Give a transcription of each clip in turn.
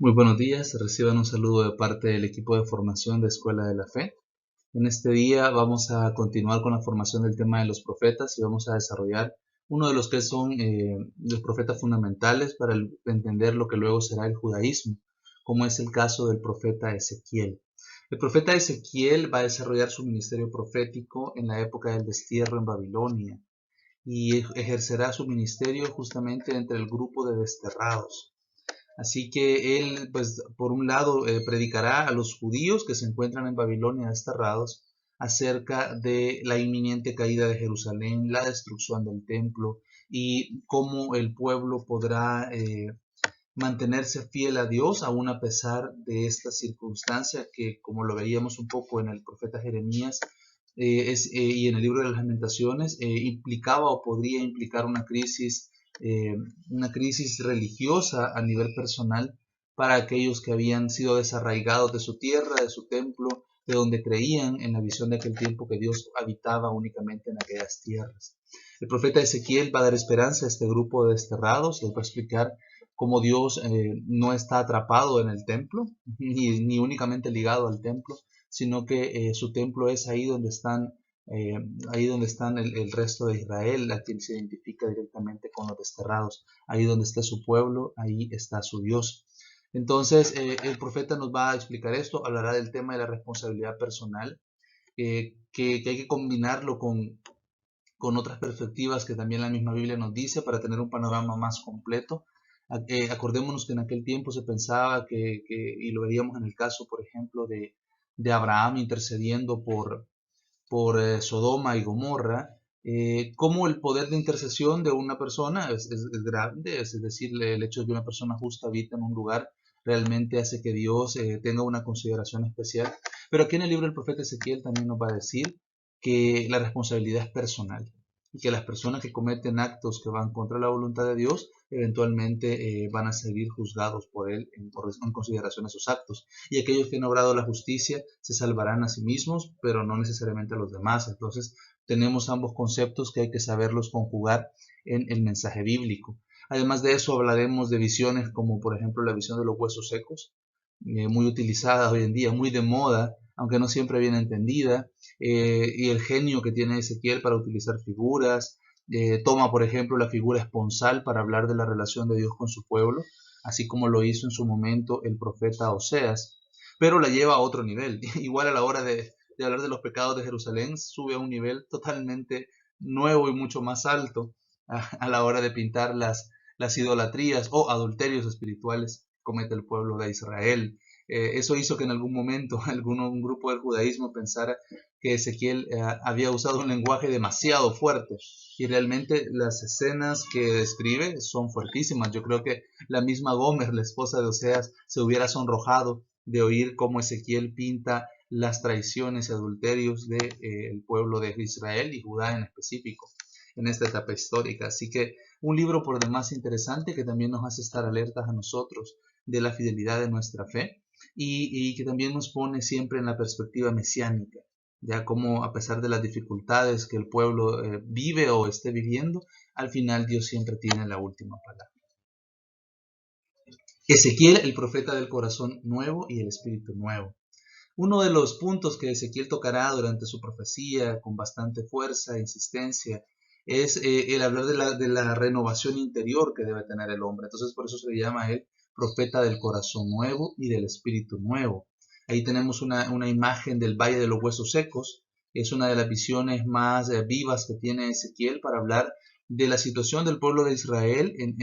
Muy buenos días, reciban un saludo de parte del equipo de formación de Escuela de la Fe. En este día vamos a continuar con la formación del tema de los profetas y vamos a desarrollar uno de los que son los profetas fundamentales para entender lo que luego será el judaísmo, como es el caso del profeta Ezequiel. El profeta Ezequiel va a desarrollar su ministerio profético en la época del destierro en Babilonia y ejercerá su ministerio justamente entre el grupo de desterrados. Así que él, pues, por un lado, predicará a los judíos que se encuentran en Babilonia desterrados acerca de la inminente caída de Jerusalén, la destrucción del templo y cómo el pueblo podrá mantenerse fiel a Dios aún a pesar de esta circunstancia que, como lo veíamos un poco en el profeta Jeremías y en el libro de las Lamentaciones, implicaba o podría implicar eh, una crisis religiosa a nivel personal para aquellos que habían sido desarraigados de su tierra, de su templo, de donde creían en la visión de aquel tiempo que Dios habitaba únicamente en aquellas tierras. El profeta Ezequiel va a dar esperanza a este grupo de desterrados, les va a explicar cómo Dios no está atrapado en el templo, ni únicamente ligado al templo, sino que su templo es eh, ahí donde están el resto de Israel, a quien se identifica directamente con los desterrados. Ahí donde está su pueblo, ahí está su Dios. Entonces, el profeta nos va a explicar esto, hablará del tema de la responsabilidad personal, que hay que combinarlo con otras perspectivas que también la misma Biblia nos dice para tener un panorama más completo. Acordémonos que en aquel tiempo se pensaba y lo veíamos en el caso, por ejemplo, de Abraham intercediendo por Sodoma y Gomorra, cómo el poder de intercesión de una persona es grande, es decir, el hecho de que una persona justa habita en un lugar realmente hace que Dios tenga una consideración especial. Pero aquí en el libro del profeta Ezequiel también nos va a decir que la responsabilidad es personal y que las personas que cometen actos que van contra la voluntad de Dios eventualmente van a seguir juzgados por él en consideración a sus actos. Y aquellos que han obrado la justicia se salvarán a sí mismos, pero no necesariamente a los demás. Entonces tenemos ambos conceptos que hay que saberlos conjugar en el mensaje bíblico. Además de eso hablaremos de visiones como por ejemplo la visión de los huesos secos, muy utilizada hoy en día, muy de moda, aunque no siempre bien entendida, y el genio que tiene Ezequiel para utilizar figuras. Toma, por ejemplo, la figura esponsal para hablar de la relación de Dios con su pueblo, así como lo hizo en su momento el profeta Oseas, pero la lleva a otro nivel. Igual a la hora de hablar de los pecados de Jerusalén, sube a un nivel totalmente nuevo y mucho más alto a la hora de pintar las idolatrías o adulterios espirituales que comete el pueblo de Israel. Eso hizo que en algún momento un grupo del judaísmo pensara que Ezequiel había usado un lenguaje demasiado fuerte y realmente las escenas que describe son fuertísimas. Yo creo que la misma Gomer, la esposa de Oseas, se hubiera sonrojado de oír cómo Ezequiel pinta las traiciones y adulterios del pueblo de Israel y Judá en específico en esta etapa histórica. Así que un libro por demás interesante que también nos hace estar alertas a nosotros de la fidelidad de nuestra fe y que también nos pone siempre en la perspectiva mesiánica, ya como a pesar de las dificultades que el pueblo vive o esté viviendo, al final Dios siempre tiene la última palabra. Ezequiel, el profeta del corazón nuevo y el espíritu nuevo. Uno de los puntos que Ezequiel tocará durante su profecía con bastante fuerza e insistencia es el hablar de la renovación interior que debe tener el hombre. Entonces por eso se le llama a él profeta del corazón nuevo y del espíritu nuevo. Ahí tenemos una imagen del Valle de los Huesos Secos. Es una de las visiones más vivas que tiene Ezequiel para hablar de la situación del pueblo de Israel en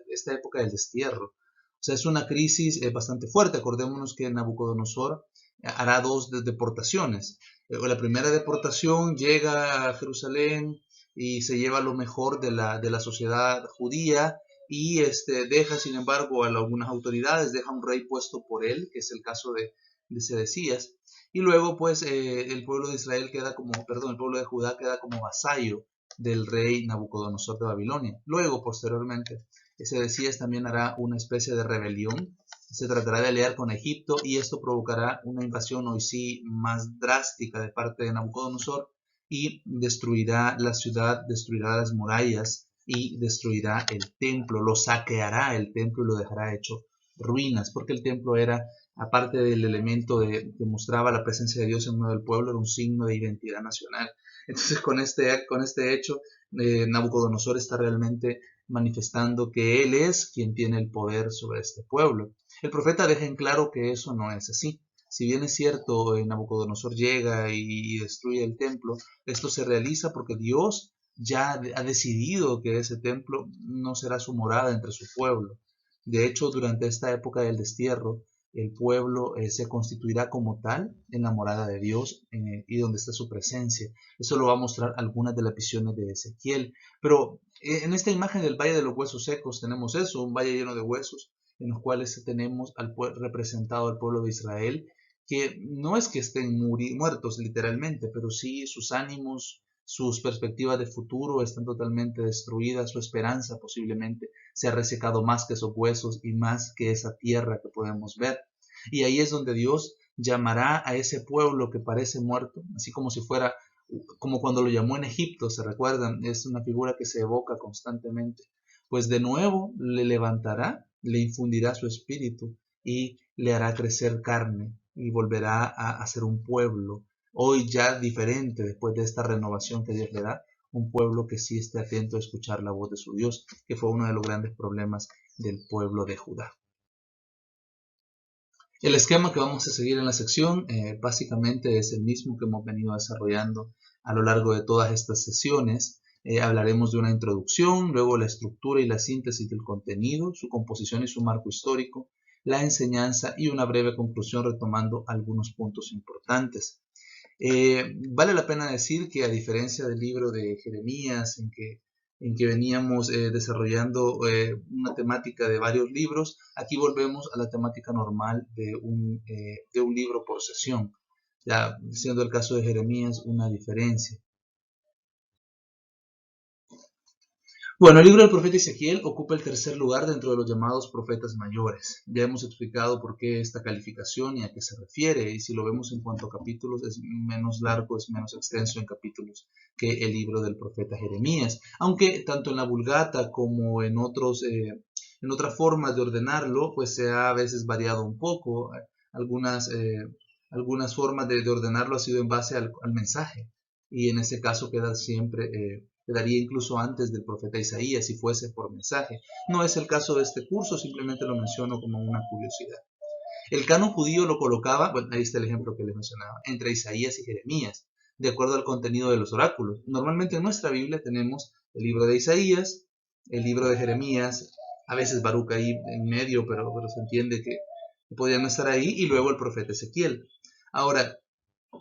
esta época del destierro. O sea, es una crisis bastante fuerte. Acordémonos que Nabucodonosor hará dos deportaciones. La primera deportación llega a Jerusalén y se lleva lo mejor de la sociedad judía y deja, sin embargo, a algunas autoridades, deja un rey puesto por él, que es el caso de Sedecías, y luego pues el pueblo de Israel queda como, perdón, el pueblo de Judá queda como vasallo del rey Nabucodonosor de Babilonia. Luego, posteriormente, Sedecías también hará una especie de rebelión, se tratará de aliar con Egipto y esto provocará una invasión hoy sí más drástica de parte de Nabucodonosor y destruirá la ciudad, destruirá las murallas y destruirá el templo, lo saqueará el templo y lo dejará hecho ruinas, porque el templo era, aparte del elemento que mostraba la presencia de Dios en medio del pueblo, era un signo de identidad nacional. Entonces con este hecho, Nabucodonosor está realmente manifestando que él es quien tiene el poder sobre este pueblo. El profeta deja en claro que eso no es así. Si bien es cierto, Nabucodonosor llega y destruye el templo, esto se realiza porque Dios ya ha decidido que ese templo no será su morada entre su pueblo. De hecho, durante esta época del destierro, el pueblo se constituirá como tal en la morada de Dios y donde está su presencia. Eso lo va a mostrar algunas de las visiones de Ezequiel. Pero en esta imagen del Valle de los Huesos Secos tenemos eso, un valle lleno de huesos, en los cuales tenemos representado al pueblo de Israel, que no es que estén muertos literalmente, pero sí sus ánimos, sus perspectivas de futuro están totalmente destruidas, su esperanza posiblemente se ha resecado más que esos huesos y más que esa tierra que podemos ver. Y ahí es donde Dios llamará a ese pueblo que parece muerto, así como si fuera, como cuando lo llamó en Egipto, ¿se recuerdan? Es una figura que se evoca constantemente. Pues de nuevo le levantará, le infundirá su espíritu y le hará crecer carne y volverá a ser un pueblo, hoy ya diferente después de esta renovación que Dios le da, un pueblo que sí esté atento a escuchar la voz de su Dios, que fue uno de los grandes problemas del pueblo de Judá. El esquema que vamos a seguir en la sección básicamente es el mismo que hemos venido desarrollando a lo largo de todas estas sesiones. Hablaremos de una introducción, luego la estructura y la síntesis del contenido, su composición y su marco histórico, la enseñanza y una breve conclusión retomando algunos puntos importantes. Vale la pena decir que a diferencia del libro de Jeremías, en que veníamos desarrollando una temática de varios libros, aquí volvemos a la temática normal de un libro por sesión, ya siendo el caso de Jeremías una diferencia. Bueno, el libro del profeta Ezequiel ocupa el tercer lugar dentro de los llamados profetas mayores. Ya hemos explicado por qué esta calificación y a qué se refiere, y si lo vemos en cuanto a capítulos, es menos largo, es menos extenso en capítulos que el libro del profeta Jeremías. Aunque tanto en la Vulgata como en otras formas de ordenarlo, pues se ha a veces variado un poco. Algunas formas de ordenarlo ha sido en base al mensaje, y en ese caso queda siempre quedaría incluso antes del profeta Isaías si fuese por mensaje. No es el caso de este curso, simplemente lo menciono como una curiosidad. El canon judío lo colocaba, bueno, ahí está el ejemplo que les mencionaba, entre Isaías y Jeremías, de acuerdo al contenido de los oráculos. Normalmente en nuestra Biblia tenemos el libro de Isaías, el libro de Jeremías, a veces Baruch ahí en medio, pero se entiende que podían estar ahí, y luego el profeta Ezequiel. Ahora,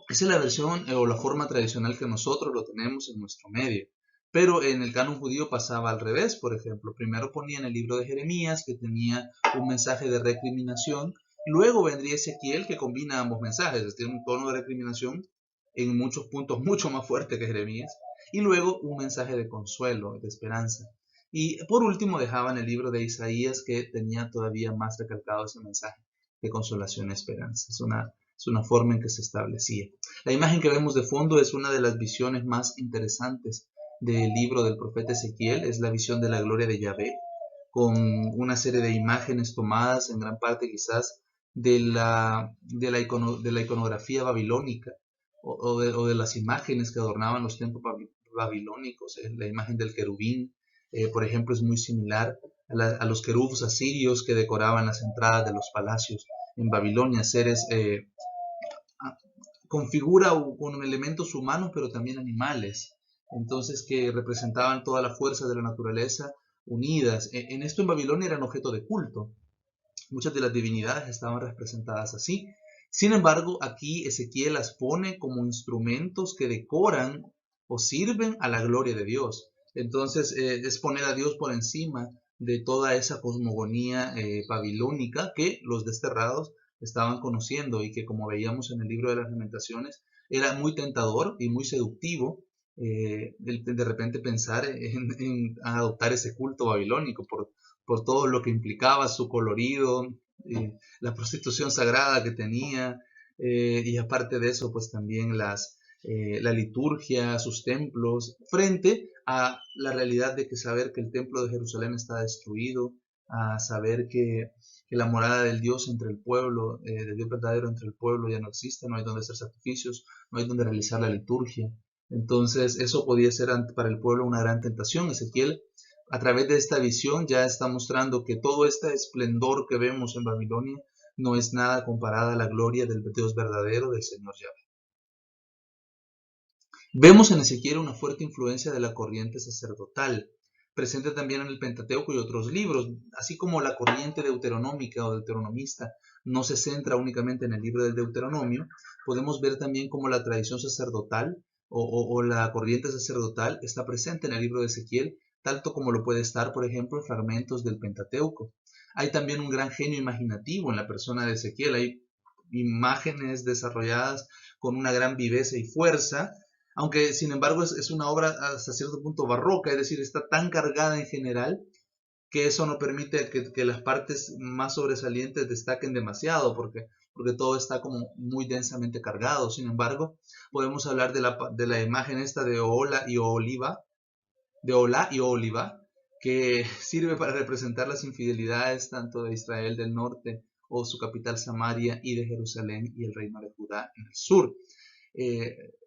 esa es la versión o la forma tradicional que nosotros lo tenemos en nuestro medio. Pero en el canon judío pasaba al revés, por ejemplo. Primero ponían el libro de Jeremías, que tenía un mensaje de recriminación. Luego vendría Ezequiel, que combina ambos mensajes. Tiene un tono de recriminación en muchos puntos mucho más fuerte que Jeremías. Y luego un mensaje de consuelo, de esperanza. Y por último dejaban el libro de Isaías, que tenía todavía más recalcado ese mensaje de consolación y esperanza. Es una forma en que se establecía. La imagen que vemos de fondo es una de las visiones más interesantes del libro del profeta Ezequiel, es la visión de la gloria de Yahvé, con una serie de imágenes tomadas en gran parte quizás de la iconografía babilónica o de las imágenes que adornaban los templos babilónicos. La imagen del querubín, por ejemplo, es muy similar a los querubs asirios que decoraban las entradas de los palacios en Babilonia, seres con figura o con elementos humanos, pero también animales, entonces que representaban toda la fuerza de la naturaleza unidas. En esto en Babilonia eran objeto de culto. Muchas de las divinidades estaban representadas así. Sin embargo, aquí Ezequiel las pone como instrumentos que decoran o sirven a la gloria de Dios. Entonces es poner a Dios por encima de toda esa cosmogonía babilónica que los desterrados estaban conociendo, y que, como veíamos en el libro de las Lamentaciones, era muy tentador y muy seductivo de repente pensar en adoptar ese culto babilónico por todo lo que implicaba su colorido, la prostitución sagrada que tenía, y aparte de eso, pues también la liturgia, sus templos, frente a la realidad de que saber que el templo de Jerusalén está destruido, a saber que la morada del Dios entre el pueblo, del Dios verdadero entre el pueblo ya no existe, no hay donde hacer sacrificios, no hay donde realizar la liturgia. Entonces eso podía ser para el pueblo una gran tentación. Ezequiel, a través de esta visión, ya está mostrando que todo este esplendor que vemos en Babilonia no es nada comparada a la gloria del Dios verdadero del Señor Yahvé. Vemos en Ezequiel una fuerte influencia de la corriente sacerdotal, presente también en el Pentateuco y otros libros, así como la corriente deuteronómica o deuteronomista no se centra únicamente en el libro del Deuteronomio, podemos ver también cómo la tradición sacerdotal o la corriente sacerdotal está presente en el libro de Ezequiel, tanto como lo puede estar, por ejemplo, en fragmentos del Pentateuco. Hay también un gran genio imaginativo en la persona de Ezequiel, hay imágenes desarrolladas con una gran viveza y fuerza, aunque sin embargo es una obra hasta cierto punto barroca, es decir, está tan cargada en general que eso no permite que las partes más sobresalientes destaquen demasiado, porque todo está como muy densamente cargado. Sin embargo, podemos hablar de la imagen esta de Ola y Oliva, que sirve para representar las infidelidades tanto de Israel del norte o su capital Samaria y de Jerusalén y el reino de Judá en el sur.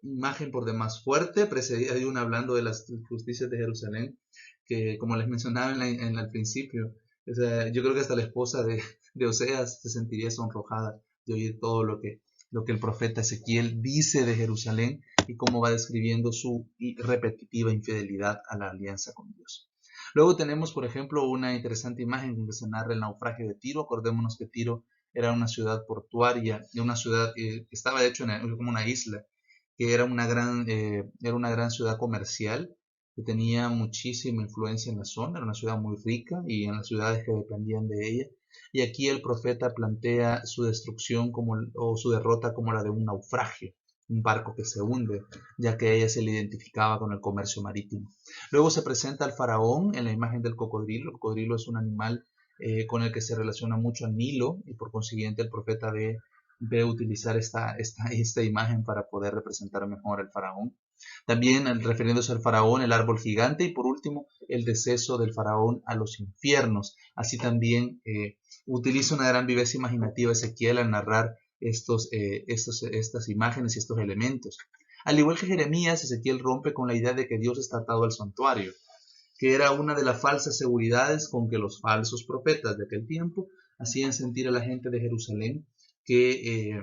Imagen por demás fuerte, precedida de una hablando de las justicias de Jerusalén, que como les mencionaba en el principio, o sea, yo creo que hasta la esposa de Oseas se sentiría sonrojada de oír todo lo que el profeta Ezequiel dice de Jerusalén y cómo va describiendo su repetitiva infidelidad a la alianza con Dios. Luego tenemos, por ejemplo, una interesante imagen donde se narra el naufragio de Tiro. Acordémonos que Tiro era una ciudad portuaria, de una ciudad que estaba de hecho como una isla, que era era una gran ciudad comercial, que tenía muchísima influencia en la zona, era una ciudad muy rica y en las ciudades que dependían de ella. Y aquí el profeta plantea su destrucción o su derrota como la de un naufragio, un barco que se hunde, ya que ella se le identificaba con el comercio marítimo. Luego se presenta al faraón en la imagen del cocodrilo. El cocodrilo es un animal con el que se relaciona mucho al Nilo y por consiguiente el profeta ve utilizar esta imagen para poder representar mejor al faraón. También refiriéndose al faraón, el árbol gigante y por último el deceso del faraón a los infiernos. Así también utiliza una gran viveza imaginativa Ezequiel al narrar estas imágenes y estos elementos. Al igual que Jeremías, Ezequiel rompe con la idea de que Dios está atado al santuario, que era una de las falsas seguridades con que los falsos profetas de aquel tiempo hacían sentir a la gente de Jerusalén que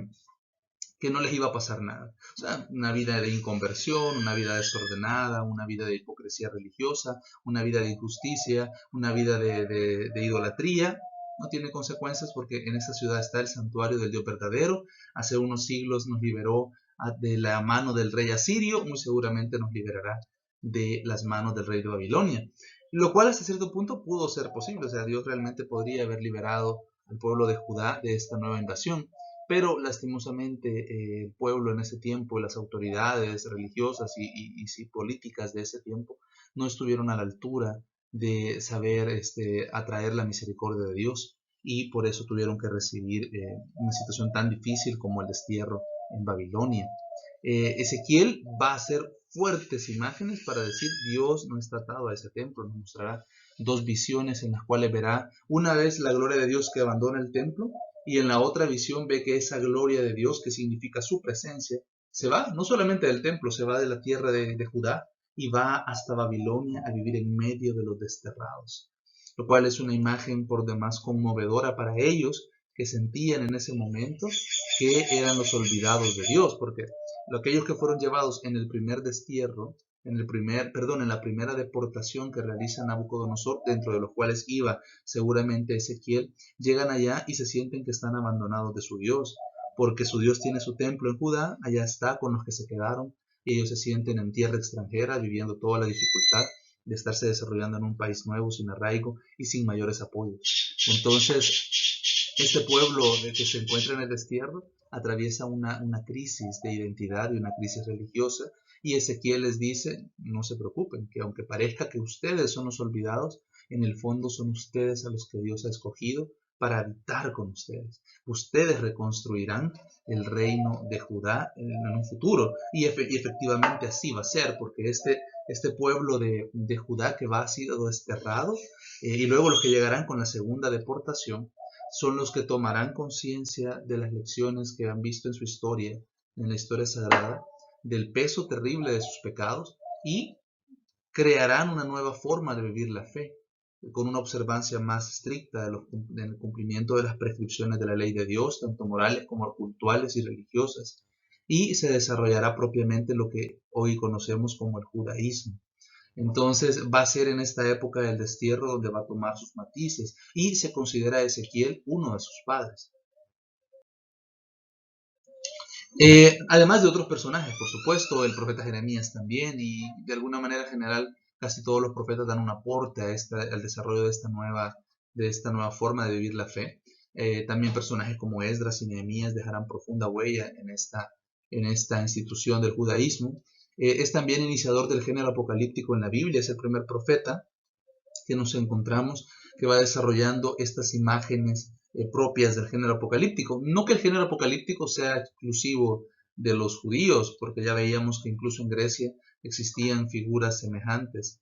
no les iba a pasar nada. O sea, una vida de inconversión, una vida desordenada, una vida de hipocresía religiosa, una vida de injusticia, una vida de idolatría, no tiene consecuencias porque en esta ciudad está el santuario del Dios verdadero. Hace unos siglos nos liberó de la mano del rey asirio, muy seguramente nos liberará de las manos del rey de Babilonia. Lo cual hasta cierto punto pudo ser posible, o sea, Dios realmente podría haber liberado al pueblo de Judá de esta nueva invasión. Pero lastimosamente el pueblo en ese tiempo, las autoridades religiosas y políticas de ese tiempo no estuvieron a la altura de saber atraer la misericordia de Dios y por eso tuvieron que recibir una situación tan difícil como el destierro en Babilonia. Ezequiel va a hacer fuertes imágenes para decir Dios no está atado a ese templo, nos mostrará dos visiones en las cuales verá una vez la gloria de Dios que abandona el templo y en la otra visión ve que esa gloria de Dios, que significa su presencia, se va no solamente del templo, se va de la tierra de Judá y va hasta Babilonia a vivir en medio de los desterrados, lo cual es una imagen por demás conmovedora para ellos que sentían en ese momento que eran los olvidados de Dios, porque aquellos que fueron llevados en el primer destierro, en la primera deportación que realiza Nabucodonosor, dentro de los cuales iba seguramente Ezequiel, llegan allá y se sienten que están abandonados de su Dios, porque su Dios tiene su templo en Judá, allá está con los que se quedaron, y ellos se sienten en tierra extranjera, viviendo toda la dificultad de estarse desarrollando en un país nuevo, sin arraigo y sin mayores apoyos. Entonces, este pueblo que se encuentra en el destierro atraviesa una crisis de identidad y una crisis religiosa, y Ezequiel les dice, no se preocupen, que aunque parezca que ustedes son los olvidados, en el fondo son ustedes a los que Dios ha escogido para habitar con ustedes. Ustedes reconstruirán el reino de Judá en un futuro, y efectivamente así va a ser, porque este pueblo de Judá que va a ser desterrado, y luego los que llegarán con la segunda deportación, son los que tomarán conciencia de las lecciones que han visto en su historia, en la historia sagrada, del peso terrible de sus pecados, y crearán una nueva forma de vivir la fe, con una observancia más estricta del cumplimiento de las prescripciones de la ley de Dios, tanto morales como cultuales y religiosas, y se desarrollará propiamente lo que hoy conocemos como el judaísmo. Entonces va a ser en esta época del destierro donde va a tomar sus matices, y se considera a Ezequiel uno de sus padres. Además de otros personajes, por supuesto, el profeta Jeremías también, y de alguna manera general casi todos los profetas dan un aporte al desarrollo de esta nueva forma de vivir la fe. También personajes como Esdras y Nehemías dejarán profunda huella en esta institución del judaísmo. Es también iniciador del género apocalíptico en la Biblia, es el primer profeta que nos encontramos que va desarrollando estas imágenes propias del género apocalíptico. No que el género apocalíptico sea exclusivo de los judíos, porque ya veíamos que incluso en Grecia existían figuras semejantes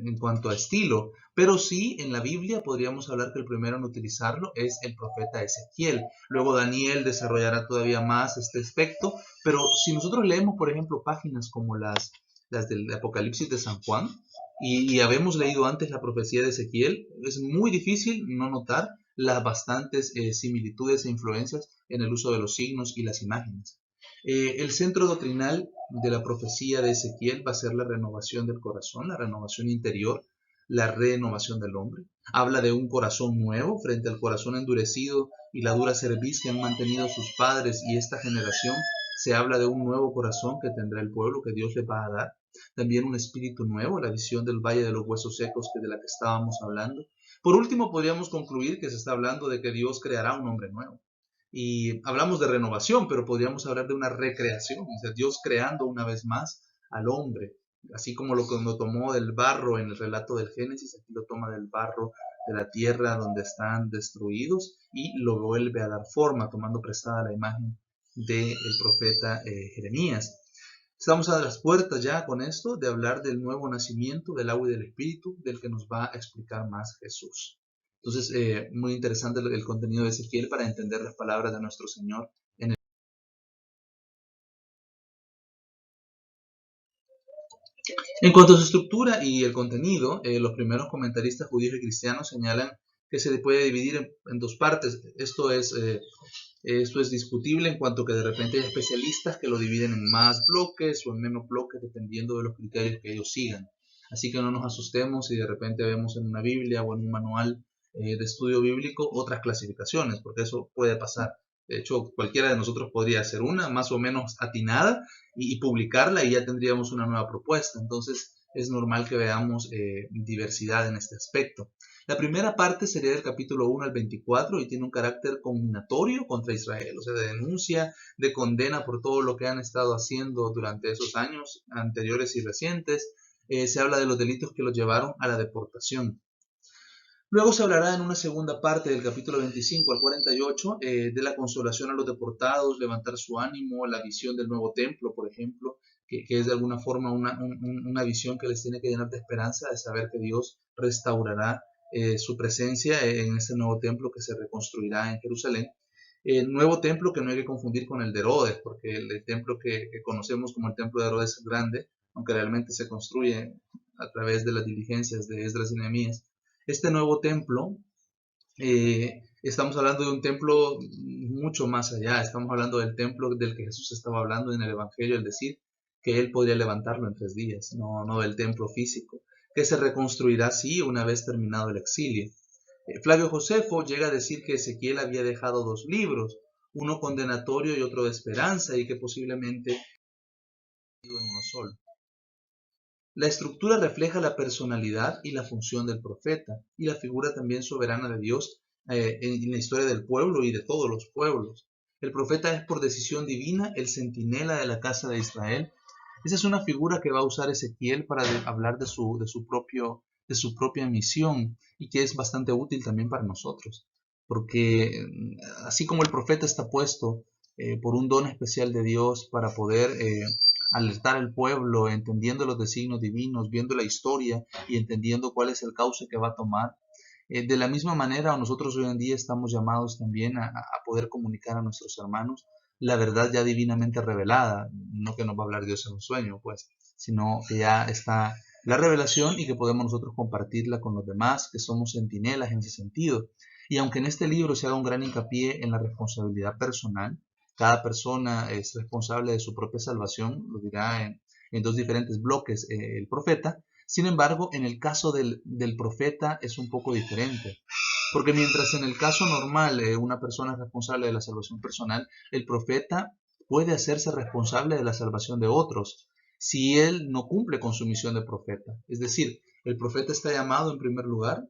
en cuanto a estilo, pero sí en la Biblia podríamos hablar que el primero en utilizarlo es el profeta Ezequiel. Luego Daniel desarrollará todavía más este aspecto, pero si nosotros leemos, por ejemplo, páginas como las del Apocalipsis de San Juan, y habemos leído antes la profecía de Ezequiel, es muy difícil no notar las bastantes similitudes e influencias en el uso de los signos y las imágenes. El centro doctrinal de la profecía de Ezequiel va a ser la renovación del corazón, la renovación interior, la renovación del hombre. Habla de un corazón nuevo frente al corazón endurecido y la dura cerviz que han mantenido sus padres y esta generación. Se habla de un nuevo corazón que tendrá el pueblo, que Dios le va a dar. También un espíritu nuevo, la visión del valle de los huesos secos de la que estábamos hablando. Por último, podríamos concluir que se está hablando de que Dios creará un hombre nuevo. Y hablamos de renovación, pero podríamos hablar de una recreación, o sea, Dios creando una vez más al hombre, así como lo tomó del barro en el relato del Génesis, aquí lo toma del barro de la tierra donde están destruidos y lo vuelve a dar forma, tomando prestada la imagen del profeta Jeremías. Estamos a las puertas ya con esto de hablar del nuevo nacimiento del agua y del espíritu, del que nos va a explicar más Jesús. Entonces, muy interesante el contenido de Ezequiel para entender las palabras de nuestro Señor. En cuanto a su estructura y el contenido, los primeros comentaristas judíos y cristianos señalan que se puede dividir en dos partes. Esto es discutible en cuanto que de repente hay especialistas que lo dividen en más bloques o en menos bloques dependiendo de los criterios que ellos sigan. Así que no nos asustemos si de repente vemos en una Biblia o en un manual de estudio bíblico otras clasificaciones, porque eso puede pasar. De hecho, cualquiera de nosotros podría hacer una más o menos atinada y publicarla y ya tendríamos una nueva propuesta. Entonces es normal que veamos diversidad en este aspecto. La primera parte sería del capítulo 1 al 24 y tiene un carácter conminatorio contra Israel, o sea, de denuncia, de condena por todo lo que han estado haciendo durante esos años anteriores y recientes. Se habla de los delitos que los llevaron a la deportación. Luego se hablará en una segunda parte del capítulo 25 al 48 de la consolación a los deportados, levantar su ánimo, la visión del nuevo templo, por ejemplo, que es de alguna forma una visión que les tiene que llenar de esperanza de saber que Dios restaurará su presencia en ese nuevo templo que se reconstruirá en Jerusalén. El nuevo templo que no hay que confundir con el de Herodes, porque el templo que conocemos como el templo de Herodes es grande, aunque realmente se construye a través de las diligencias de Esdras y Nehemías. Este nuevo templo, estamos hablando de un templo mucho más allá, estamos hablando del templo del que Jesús estaba hablando en el Evangelio, al decir que él podría levantarlo en 3 días, no del templo físico, que se reconstruirá sí una vez terminado el exilio. Flavio Josefo llega a decir que Ezequiel había dejado 2 libros, uno condenatorio y otro de esperanza, y que posiblemente en uno solo. La estructura refleja la personalidad y la función del profeta, y la figura también soberana de Dios en la historia del pueblo y de todos los pueblos. El profeta es por decisión divina el centinela de la casa de Israel. Esa es una figura que va a usar Ezequiel para hablar de su propia misión, y que es bastante útil también para nosotros, porque así como el profeta está puesto por un don especial de Dios para poder alertar al pueblo, entendiendo los designios divinos, viendo la historia y entendiendo cuál es el cauce que va a tomar. De la misma manera, nosotros hoy en día estamos llamados también a poder comunicar a nuestros hermanos la verdad ya divinamente revelada, no que nos va a hablar Dios en un sueño, pues, sino que ya está la revelación y que podemos nosotros compartirla con los demás, que somos centinelas en ese sentido. Y aunque en este libro se haga un gran hincapié en la responsabilidad personal, cada persona es responsable de su propia salvación, lo dirá en dos diferentes bloques el profeta. Sin embargo, en el caso del profeta es un poco diferente, porque mientras en el caso normal una persona es responsable de la salvación personal, el profeta puede hacerse responsable de la salvación de otros si él no cumple con su misión de profeta. Es decir, el profeta está llamado en primer lugar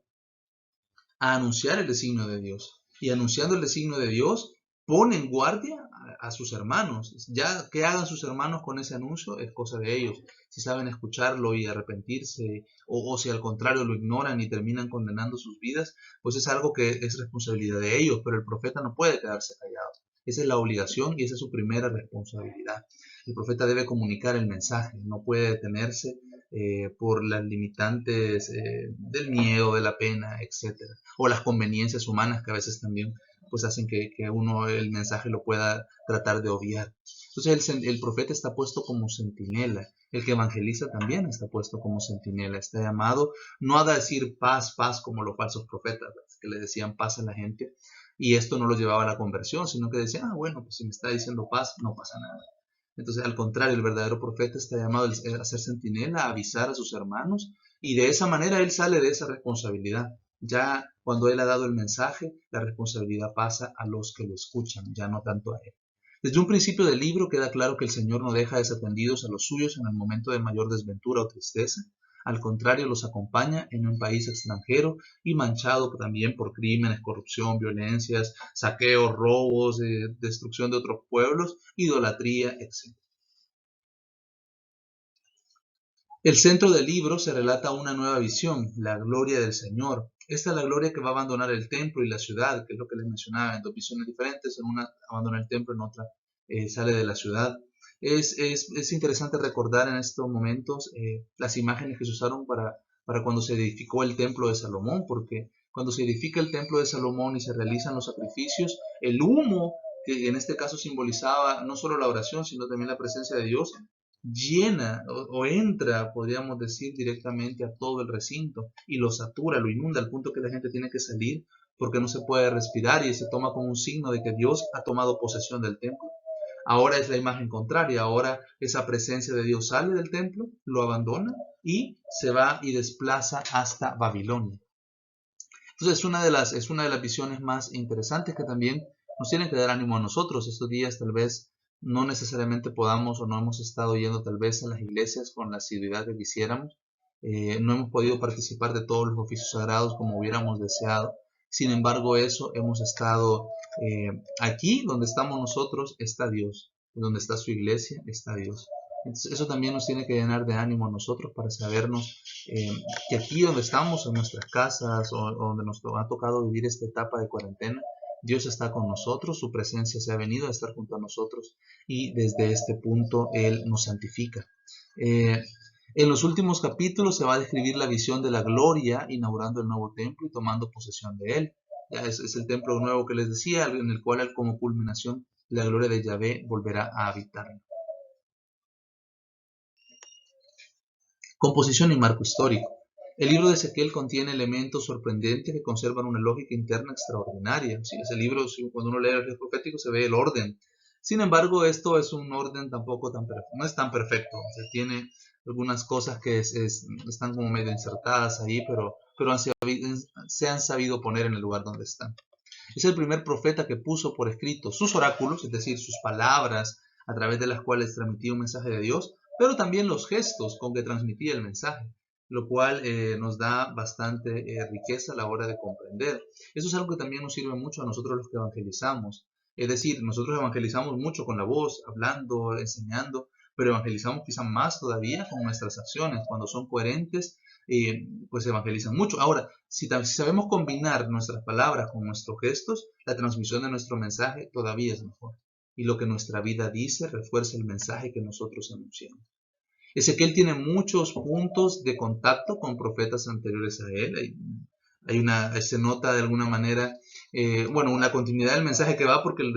a anunciar el designio de Dios. Y anunciando el designio de Dios, pone en guardia a sus hermanos. Ya que hagan sus hermanos con ese anuncio es cosa de ellos. Si saben escucharlo y arrepentirse, o si al contrario lo ignoran y terminan condenando sus vidas, pues es algo que es responsabilidad de ellos, pero el profeta no puede quedarse callado. Esa es la obligación y esa es su primera responsabilidad. El profeta debe comunicar el mensaje, no puede detenerse por las limitantes del miedo, de la pena, etcétera, o las conveniencias humanas que a veces también pues hacen que uno el mensaje lo pueda tratar de obviar. Entonces el profeta está puesto como centinela, el que evangeliza también está puesto como centinela, está llamado no a decir paz, paz como los falsos profetas, que le decían paz a la gente, y esto no lo llevaba a la conversión, sino que decían, bueno, pues si me está diciendo paz, no pasa nada. Entonces, al contrario, el verdadero profeta está llamado a ser centinela, a avisar a sus hermanos, y de esa manera él sale de esa responsabilidad. Ya cuando él ha dado el mensaje, la responsabilidad pasa a los que lo escuchan, ya no tanto a él. Desde un principio del libro queda claro que el Señor no deja desatendidos a los suyos en el momento de mayor desventura o tristeza. Al contrario, los acompaña en un país extranjero y manchado también por crímenes, corrupción, violencias, saqueos, robos, destrucción de otros pueblos, idolatría, etc. El centro del libro se relata una nueva visión, la gloria del Señor. Esta es la gloria que va a abandonar el templo y la ciudad, que es lo que les mencionaba, en dos visiones diferentes, en una abandona el templo, en otra sale de la ciudad. Es interesante recordar en estos momentos las imágenes que se usaron para cuando se edificó el templo de Salomón, porque cuando se edifica el templo de Salomón y se realizan los sacrificios, el humo, que en este caso simbolizaba no solo la oración, sino también la presencia de Dios, llena o entra, podríamos decir, directamente a todo el recinto y lo satura, lo inunda al punto que la gente tiene que salir porque no se puede respirar y se toma como un signo de que Dios ha tomado posesión del templo. Ahora es la imagen contraria, ahora esa presencia de Dios sale del templo, lo abandona y se va y desplaza hasta Babilonia. Entonces es una de las visiones más interesantes que también nos tienen que dar ánimo a nosotros. Estos días tal vez no necesariamente podamos o no hemos estado yendo tal vez a las iglesias con la asiduidad que quisiéramos. No hemos podido participar de todos los oficios sagrados como hubiéramos deseado. Sin embargo, eso hemos estado aquí donde estamos nosotros está Dios. Donde está su iglesia está Dios. Entonces, eso también nos tiene que llenar de ánimo a nosotros para sabernos que aquí donde estamos, en nuestras casas o donde nos ha tocado vivir esta etapa de cuarentena, Dios está con nosotros, su presencia se ha venido a estar junto a nosotros y desde este punto Él nos santifica. Eh, en los últimos capítulos se va a describir la visión de la gloria, inaugurando el nuevo templo y tomando posesión de él. Ya es el templo nuevo que les decía, en el cual como culminación la gloria de Yahvé volverá a habitar. Composición y marco histórico. El libro de Ezequiel contiene elementos sorprendentes que conservan una lógica interna extraordinaria. Si ese libro, cuando uno lee el libro profético, se ve el orden. Sin embargo, esto es un orden tampoco tan perfecto, no es tan perfecto. O sea, tiene algunas cosas que están como medio insertadas ahí, pero se han sabido poner en el lugar donde están. Es el primer profeta que puso por escrito sus oráculos, es decir, sus palabras a través de las cuales transmitía un mensaje de Dios, pero también los gestos con que transmitía el mensaje, lo cual nos da bastante riqueza a la hora de comprender. Eso es algo que también nos sirve mucho a nosotros los que evangelizamos. Es decir, nosotros evangelizamos mucho con la voz, hablando, enseñando, pero evangelizamos quizá más todavía con nuestras acciones, cuando son coherentes, pues evangelizan mucho. Ahora, si sabemos combinar nuestras palabras con nuestros gestos, la transmisión de nuestro mensaje todavía es mejor. y lo que nuestra vida dice refuerza el mensaje que nosotros anunciamos. Ezequiel tiene muchos puntos de contacto con profetas anteriores a él. Se nota de alguna manera, una continuidad del mensaje que va porque el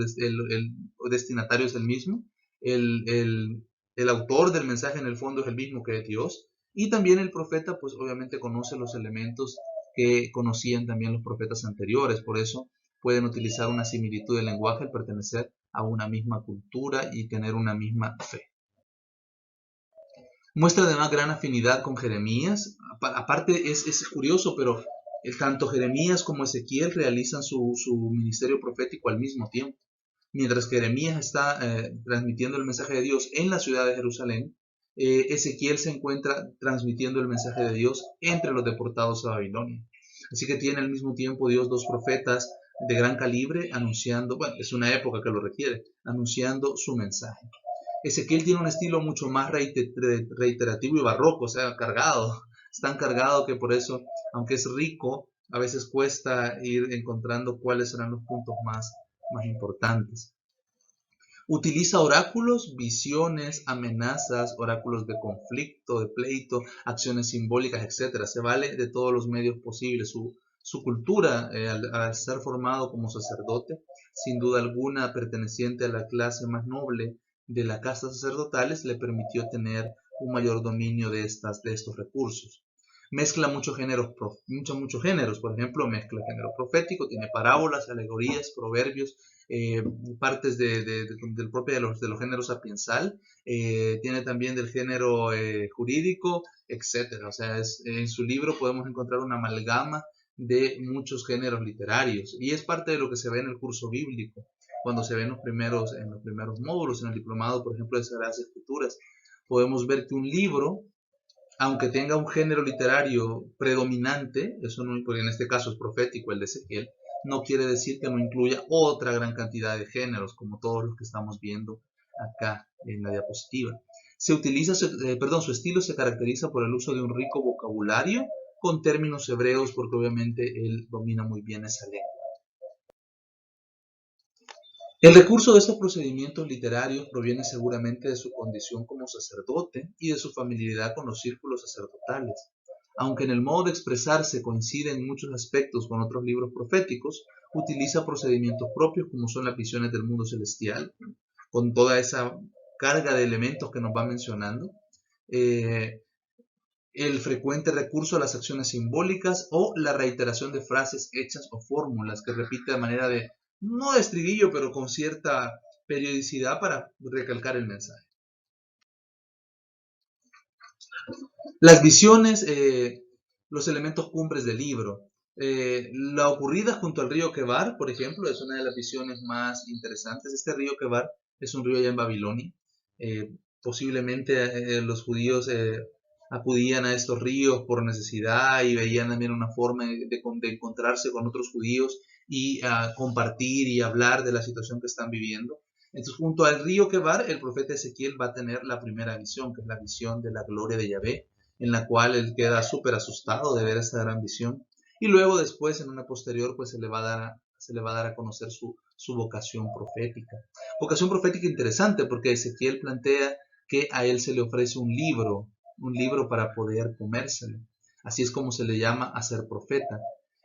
destinatario es el mismo. El, el, el autor del mensaje en el fondo es el mismo que Dios. Y también el profeta, pues obviamente conoce los elementos que conocían también los profetas anteriores. Por eso pueden utilizar una similitud de lenguaje al pertenecer a una misma cultura y tener una misma fe. Muestra además gran afinidad con Jeremías. Aparte es curioso, pero tanto Jeremías como Ezequiel realizan su ministerio profético al mismo tiempo. Mientras Jeremías está transmitiendo el mensaje de Dios en la ciudad de Jerusalén, Ezequiel se encuentra transmitiendo el mensaje de Dios entre los deportados a Babilonia. Así que tiene al mismo tiempo Dios dos profetas de gran calibre anunciando, es una época que lo requiere, anunciando su mensaje. Ezequiel tiene un estilo mucho más reiterativo y barroco, o sea, cargado. Es tan cargado que por eso, aunque es rico, a veces cuesta ir encontrando cuáles serán los puntos más importantes. Utiliza oráculos, visiones, amenazas, oráculos de conflicto, de pleito, acciones simbólicas, etc. Se vale de todos los medios posibles. Su cultura, al ser formado como sacerdote, sin duda alguna perteneciente a la clase más noble de la casta sacerdotales, le permitió tener un mayor dominio de estos recursos. Mezcla muchos géneros, por ejemplo, mezcla género profético, tiene parábolas, alegorías, proverbios, partes del propio de los géneros sapiensal, tiene también del género jurídico, etcétera. O sea, en su libro podemos encontrar una amalgama de muchos géneros literarios y es parte de lo que se ve en el curso bíblico, cuando se ve en los primeros módulos, en el diplomado, por ejemplo, de Sagradas Escrituras. Podemos ver que un libro, aunque tenga un género literario predominante, eso no, porque en este caso es profético el de Ezequiel, no quiere decir que no incluya otra gran cantidad de géneros, como todos los que estamos viendo acá en la diapositiva. Su estilo se caracteriza por el uso de un rico vocabulario con términos hebreos, porque obviamente él domina muy bien esa lengua. El recurso de estos procedimientos literarios proviene seguramente de su condición como sacerdote y de su familiaridad con los círculos sacerdotales. Aunque en el modo de expresarse coincide en muchos aspectos con otros libros proféticos, utiliza procedimientos propios como son las visiones del mundo celestial, con toda esa carga de elementos que nos va mencionando, el frecuente recurso a las acciones simbólicas o la reiteración de frases hechas o fórmulas que repite de manera no de estribillo, pero con cierta periodicidad para recalcar el mensaje. Las visiones, los elementos cumbres del libro. La ocurrida junto al río Quebar, por ejemplo, es una de las visiones más interesantes. Este río Quebar es un río allá en Babilonia. Posiblemente los judíos acudían a estos ríos por necesidad y veían también una forma de encontrarse con otros judíos y compartir y hablar de la situación que están viviendo. Entonces, junto al río Quebar, el profeta Ezequiel va a tener la primera visión, que es la visión de la gloria de Yahvé, en la cual él queda súper asustado de ver esta gran visión. Y luego después, en una posterior, pues se le va a dar a conocer su vocación profética. Vocación profética interesante porque Ezequiel plantea que a él se le ofrece un libro para poder comérselo. Así es como se le llama a ser profeta.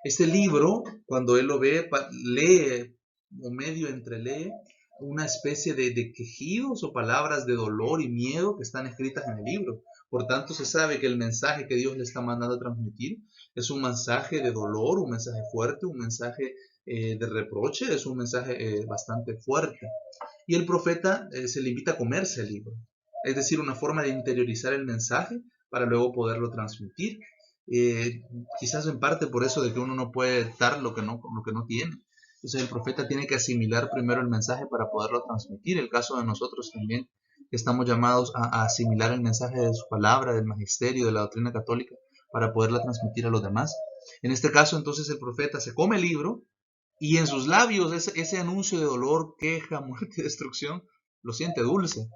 Este libro, cuando él lo ve, lee o medio entrelee una especie de quejidos o palabras de dolor y miedo que están escritas en el libro. Por tanto, se sabe que el mensaje que Dios le está mandando a transmitir es un mensaje de dolor, un mensaje fuerte, un mensaje de reproche, es un mensaje bastante fuerte. Y el profeta se le invita a comerse el libro, es decir, una forma de interiorizar el mensaje para luego poderlo transmitir. Quizás en parte por eso de que uno no puede dar lo que no tiene. Entonces el profeta tiene que asimilar primero el mensaje para poderlo transmitir. El caso de nosotros también, que estamos llamados a asimilar el mensaje de su palabra, del magisterio, de la doctrina católica, para poderla transmitir a los demás. En este caso, entonces, el profeta se come el libro y en sus labios ese anuncio de dolor, queja, muerte y destrucción, lo siente dulce.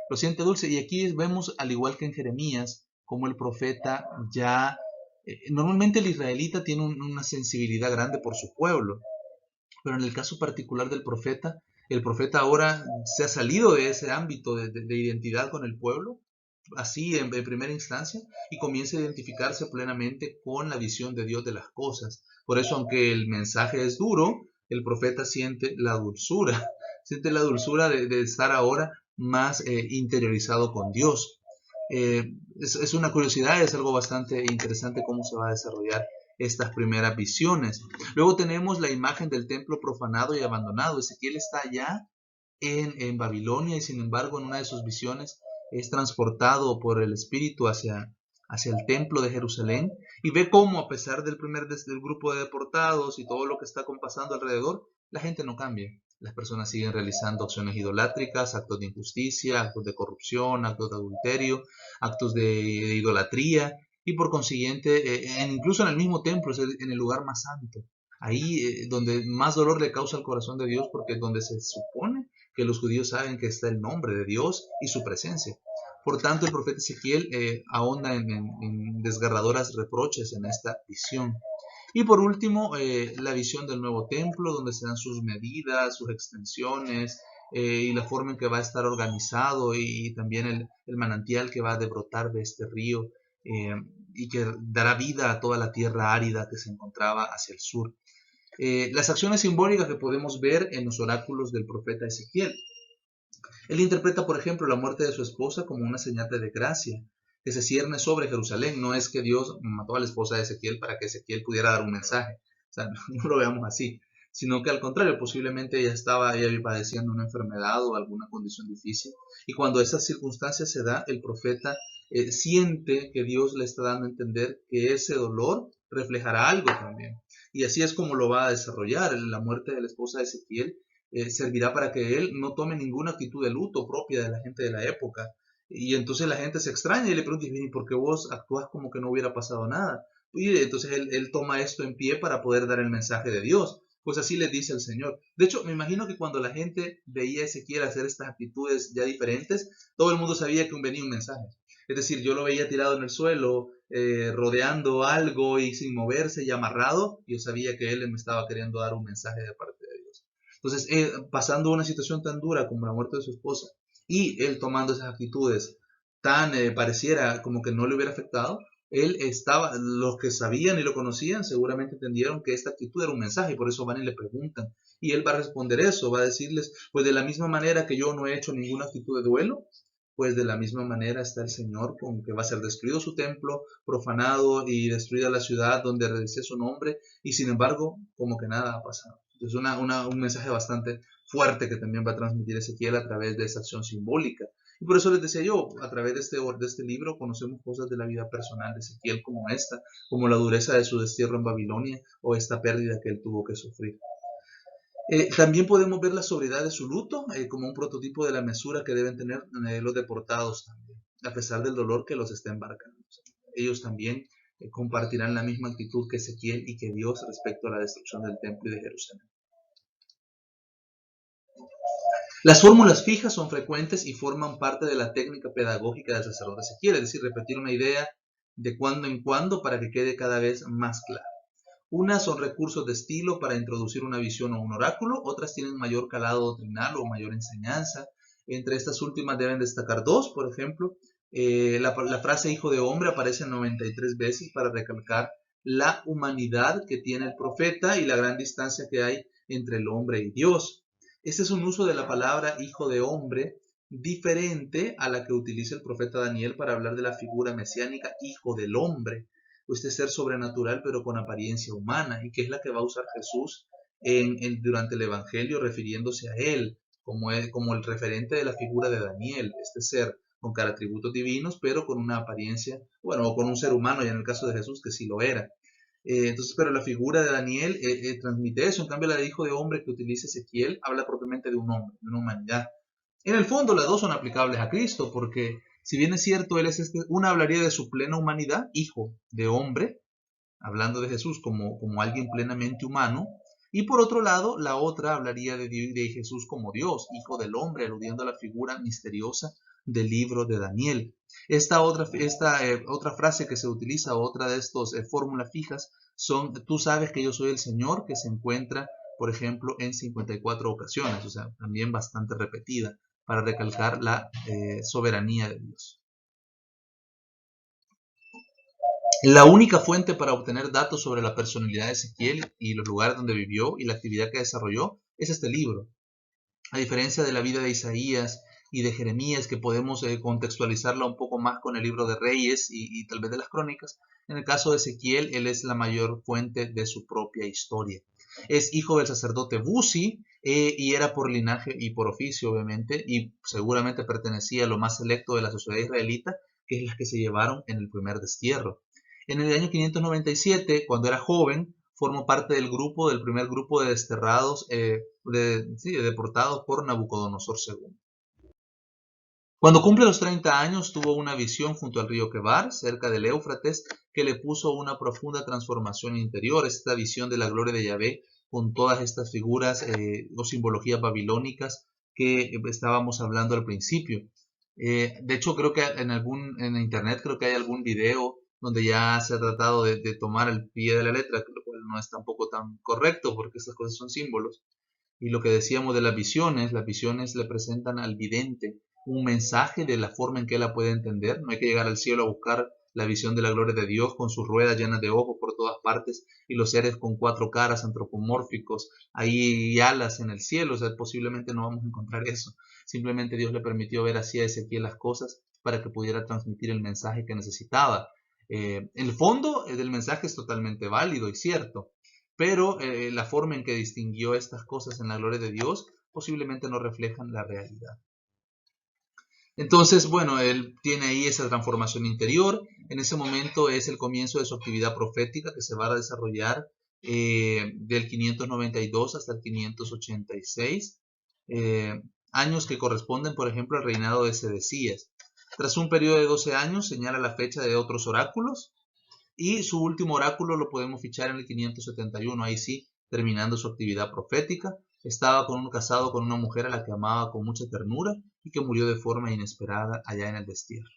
Lo siente dulce. Y aquí vemos, al igual que en Jeremías, como el profeta ya... normalmente el israelita tiene una sensibilidad grande por su pueblo, pero en el caso particular del profeta El profeta ahora se ha salido de ese ámbito de identidad con el pueblo, así en primera instancia, y comienza a identificarse plenamente con la visión de Dios de las cosas. Por eso, aunque el mensaje es duro, el profeta siente la dulzura de estar ahora más interiorizado con Dios. Es una curiosidad, es algo bastante interesante cómo se va a desarrollar estas primeras visiones. Luego tenemos la imagen del templo profanado y abandonado. Ezequiel está allá en Babilonia y sin embargo en una de sus visiones es transportado por el Espíritu hacia el templo de Jerusalén y ve cómo a pesar del grupo de deportados y todo lo que está pasando alrededor, la gente no cambia. Las personas siguen realizando acciones idolátricas, actos de injusticia, actos de corrupción, actos de adulterio, actos de idolatría y por consiguiente, incluso en el mismo templo, en el lugar más santo, ahí donde más dolor le causa al corazón de Dios porque es donde se supone que los judíos saben que está el nombre de Dios y su presencia. Por tanto, el profeta Ezequiel ahonda en desgarradoras reproches en esta visión. Y por último, la visión del nuevo templo, donde se dan sus medidas, sus extensiones y la forma en que va a estar organizado y también el manantial que va a brotar de este río eh, y que dará vida a toda la tierra árida que se encontraba hacia el sur. Las acciones simbólicas que podemos ver en los oráculos del profeta Ezequiel. Él interpreta, por ejemplo, la muerte de su esposa como una señal de desgracia que se cierne sobre Jerusalén. No es que Dios mató a la esposa de Ezequiel para que Ezequiel pudiera dar un mensaje. O sea, no lo veamos así. Sino que al contrario, posiblemente ella padeciendo una enfermedad o alguna condición difícil. Y cuando esa circunstancia se da, el profeta siente que Dios le está dando a entender que ese dolor reflejará algo también. Y así es como lo va a desarrollar. La muerte de la esposa de Ezequiel servirá para que él no tome ninguna actitud de luto propia de la gente de la época. Y entonces la gente se extraña y le pregunta, ¿y por qué vos actúas como que no hubiera pasado nada? Y entonces él toma esto en pie para poder dar el mensaje de Dios. Pues así le dice el Señor. De hecho, me imagino que cuando la gente veía a Ezequiel hacer estas actitudes ya diferentes, todo el mundo sabía que venía un mensaje. Es decir, yo lo veía tirado en el suelo, rodeando algo y sin moverse y amarrado, yo sabía que él me estaba queriendo dar un mensaje de parte de Dios. Entonces, pasando una situación tan dura como la muerte de su esposa y él tomando esas actitudes tan pareciera como que no le hubiera afectado, él estaba, los que sabían y lo conocían seguramente entendieron que esta actitud era un mensaje y por eso van y le preguntan. Y él va a responder eso, va a decirles, pues de la misma manera que yo no he hecho ninguna actitud de duelo, pues de la misma manera está el Señor con que va a ser destruido su templo, profanado y destruida la ciudad donde radice su nombre, y sin embargo, como que nada ha pasado. Es un mensaje bastante fuerte que también va a transmitir Ezequiel a través de esa acción simbólica. Y por eso les decía yo, a través de este libro conocemos cosas de la vida personal de Ezequiel como esta, como la dureza de su destierro en Babilonia o esta pérdida que él tuvo que sufrir. También podemos ver la sobriedad de su luto como un prototipo de la mesura que deben tener los deportados también, a pesar del dolor que los está embarcando. O sea, ellos también compartirán la misma actitud que Ezequiel y que Dios respecto a la destrucción del templo y de Jerusalén. Las fórmulas fijas son frecuentes y forman parte de la técnica pedagógica del sacerdote Ezequiel, es decir, repetir una idea de cuando en cuando para que quede cada vez más clara. Unas son recursos de estilo para introducir una visión o un oráculo, otras tienen mayor calado doctrinal o mayor enseñanza. Entre estas últimas deben destacar dos, por ejemplo, la frase hijo de hombre aparece 93 veces para recalcar la humanidad que tiene el profeta y la gran distancia que hay entre el hombre y Dios. Este es un uso de la palabra hijo de hombre diferente a la que utiliza el profeta Daniel para hablar de la figura mesiánica hijo del hombre, este ser sobrenatural pero con apariencia humana, y que es la que va a usar Jesús durante el Evangelio refiriéndose a él como el referente de la figura de Daniel, este ser con atributos divinos pero con una apariencia, bueno, o con un ser humano, y en el caso de Jesús que sí lo era. Entonces, pero la figura de Daniel transmite eso. En cambio, la de hijo de hombre que utiliza Ezequiel habla propiamente de un hombre, de una humanidad. En el fondo, las dos son aplicables a Cristo, porque si bien es cierto, él es una hablaría de su plena humanidad, hijo de hombre, hablando de Jesús como alguien plenamente humano, y por otro lado, la otra hablaría de Jesús como Dios, hijo del hombre, aludiendo a la figura misteriosa del libro de Daniel. Esta otra frase que se utiliza, otra de estas fórmulas fijas, son, tú sabes que yo soy el Señor que se encuentra por ejemplo, en 54 ocasiones, o sea, también bastante repetida, para recalcar la soberanía de Dios. La única fuente para obtener datos sobre la personalidad de Ezequiel y los lugares donde vivió y la actividad que desarrolló es este libro. A diferencia de la vida de Isaías y de Jeremías, que podemos contextualizarla un poco más con el libro de Reyes y tal vez de las Crónicas, en el caso de Ezequiel, él es la mayor fuente de su propia historia. Es hijo del sacerdote Buzi y era por linaje y por oficio, obviamente, y seguramente pertenecía a lo más selecto de la sociedad israelita, que es las que se llevaron en el primer destierro. En el año 597, cuando era joven, formó parte del primer grupo de desterrados, deportados por Nabucodonosor II. Cuando cumple los 30 años, tuvo una visión junto al río Quebar, cerca del Éufrates, que le puso una profunda transformación interior. Esta visión de la gloria de Yahvé, con todas estas figuras o simbologías babilónicas que estábamos hablando al principio. De hecho, creo que en internet creo que hay algún video donde ya se ha tratado de tomar el pie de la letra, lo cual no es tampoco tan correcto porque estas cosas son símbolos. Y lo que decíamos de las visiones le presentan al vidente un mensaje de la forma en que él la puede entender. No hay que llegar al cielo a buscar la visión de la gloria de Dios con sus ruedas llenas de ojos por todas partes y los seres con cuatro caras antropomórficos ahí y alas en el cielo. O sea, posiblemente no vamos a encontrar eso. Simplemente Dios le permitió ver así a Ezequiel las cosas para que pudiera transmitir el mensaje que necesitaba. El fondo del mensaje es totalmente válido y cierto, pero la forma en que distinguió estas cosas en la gloria de Dios posiblemente no reflejan la realidad. Entonces, bueno, él tiene ahí esa transformación interior. En ese momento es el comienzo de su actividad profética que se va a desarrollar del 592 hasta el 586, años que corresponden, por ejemplo, al reinado de Sedecías. Tras un periodo de 12 años, señala la fecha de otros oráculos, y su último oráculo lo podemos fichar en el 571, ahí sí, terminando su actividad profética. Estaba casado con una mujer a la que amaba con mucha ternura y que murió de forma inesperada allá en el destierro.